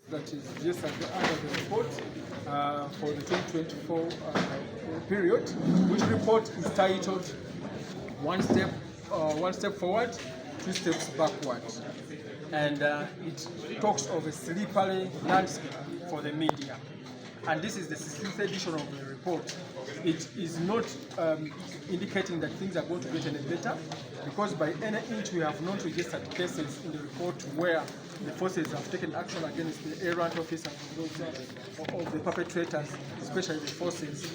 that is just at the end of the report for the 2024 period, which report is titled One Step Forward, Two Steps Backward. And it talks of a slippery landscape for the media. And this is the 16th edition of the report. It is not indicating that things are going to get any better, because by any inch we have not registered cases in the report where the forces have taken action against the errant officers of the perpetrators, especially the forces,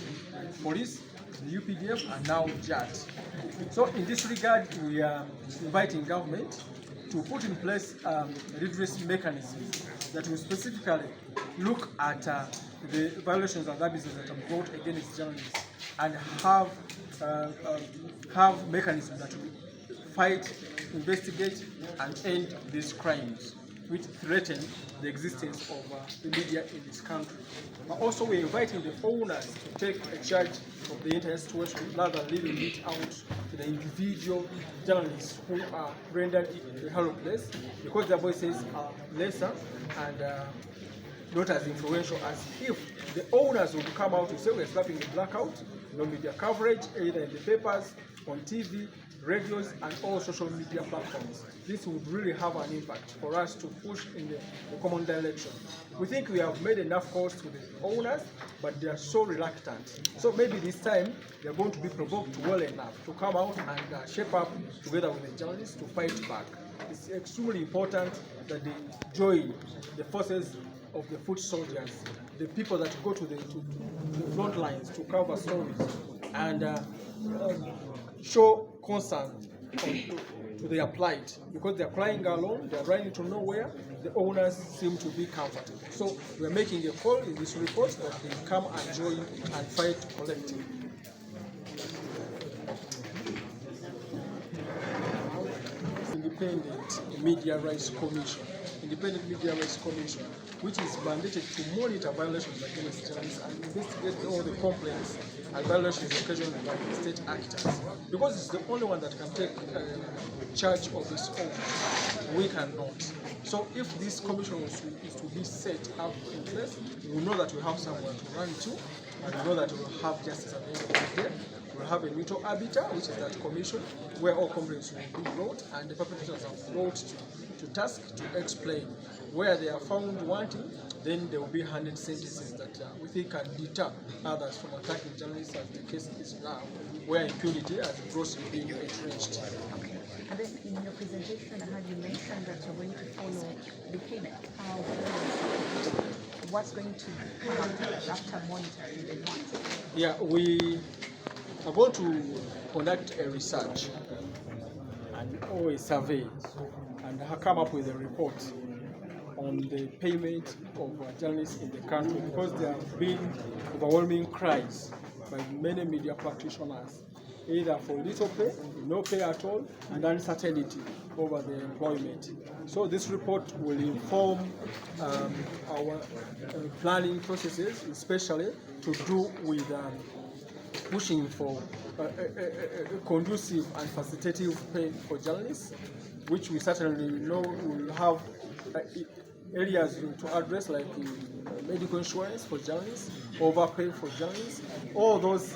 police, the UPDF, and now JAT. So in this regard, we are inviting government to put in place redress mechanisms that will specifically look at the violations and abuses that are brought against journalists, and have mechanisms that will fight, investigate, and end these crimes which threaten the existence of the media in this country. But also we're inviting the owners to take a charge of the entire situation rather than leaving it out to the individual journalists who are rendered helpless because their voices are lesser and not as influential as if the owners would come out and say we're slapping a blackout, no media coverage, either in the papers, on TV, radios, and all social media platforms. This would really have an impact for us to push in the common direction. We think we have made enough calls to the owners, but they are so reluctant. So maybe this time they are going to be provoked well enough to come out and shape up together with the journalists to fight back. It's extremely important that they join the forces of the foot soldiers, the people that go to the front lines to cover stories and show concern to their plight, because they're crying alone, they're running to nowhere. The owners seem to be comforted. So we're making a call in this report that they come and join and fight collectively. Independent Media Rights Commission, which is mandated to monitor violations against journalists and investigate all the complaints and violations occasioned by the state actors. Because it's the only one that can take charge of its own. We cannot. So if this commission is to be set up in place, we know that we have somewhere to run to, and we know that we will have justice at the end of the day. We'll have a neutral arbiter, which is that commission, where all complaints will be brought and the perpetrators are brought to task to explain. Where they are found wanting, then they will be handed sentences that we think can deter others from attacking journalists, as the case is now, where impunity has grossly been entrenched. Okay. And then in your presentation, I heard you mention that you're going to follow the payment. What's going to come after monitoring the funds? Yeah, we are going to conduct a research or a survey and come up with a report on the payment of journalists in the country, because there have been overwhelming cries by many media practitioners, either for little pay, no pay at all, and uncertainty over the employment. So this report will inform our planning processes, especially to do with pushing for a conducive and facilitative pay for journalists, which we certainly know will have areas to address, like medical insurance for journalists, overpay for journalists, all those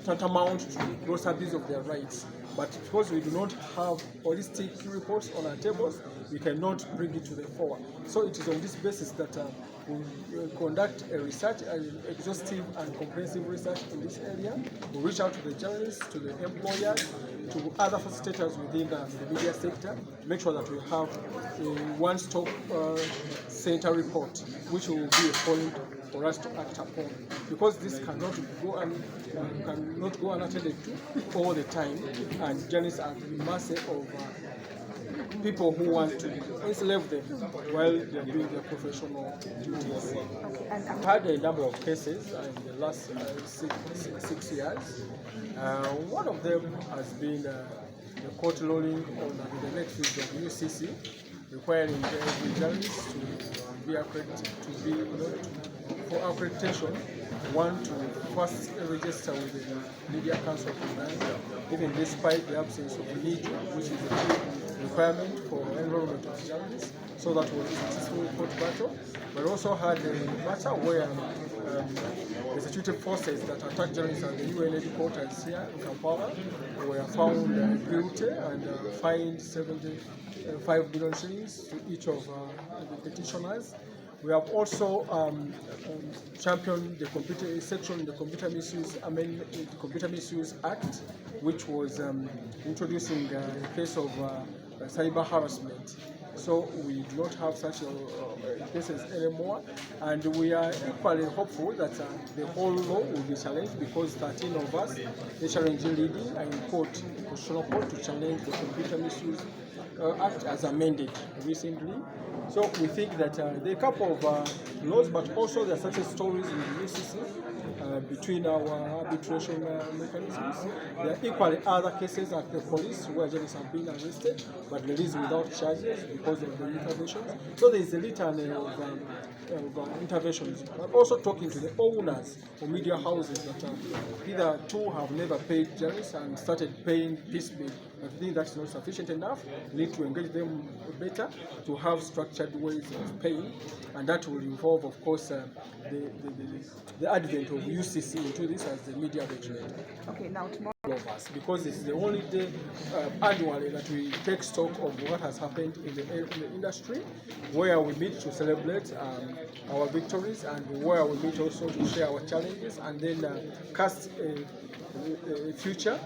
tantamount to gross abuse of their rights. But because we do not have holistic reports on our tables, we cannot bring it to the fore. So it is on this basis that we conduct a research, an exhaustive and comprehensive research in this area. We reach out to the journalists, to the employers, to other facilitators within the media sector, make sure that we have a one-stop center report, which will be a point for us to act upon, because this cannot go unattended to all the time, and journalists are at the mercy of people who want to enslave them while they're doing their professional duties. I've had a number of cases in the last 6 years. One of them has been the court ruling on the next phase of UCC, requiring every journalist to be accredited, for accreditation, one to first register with the Media Council of Uganda, even despite the absence of a need, which is a requirement for enrollment of journalists, so that was a successful court battle. But also had a matter where the security forces that attacked journalists at the UN headquarters here in Kampala were found guilty and fined 75 billion shillings to each of the petitioners. We have also championed the computer section in the Computer Misuse Amendment, the Computer Misuse Act, which was introducing a case of cyber harassment. So we do not have such cases anymore, and we are equally hopeful that the whole law will be challenged, because 13 of us, the Hrnj leading, are in court, constitutional court, to challenge the Computer Misuse Act as amended recently. So we think that there are a couple of laws, but also there are such stories in the UCC between our arbitration mechanisms. There are equally other cases at the police where journalists have been arrested but released without charges because of the interventions. So there is a litany of interventions. But also talking to the owners of media houses that either two have never paid journalists and started paying piecemeal. I think that's not sufficient enough. We need to engage them better to have structured ways of paying, and that will involve, of course, the advent of UCC into this as the media regulator. Okay, now tomorrow. Of us, because it's the only day annually that we take stock of what has happened in the industry, where we meet to celebrate our victories, and where we meet also to share our challenges, and then cast a future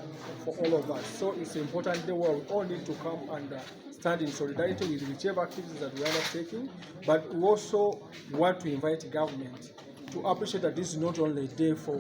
for all of us. So it's an important day where we all need to come and stand in solidarity with whichever activities that we are undertaking, but we also want to invite government to appreciate that this is not only a day for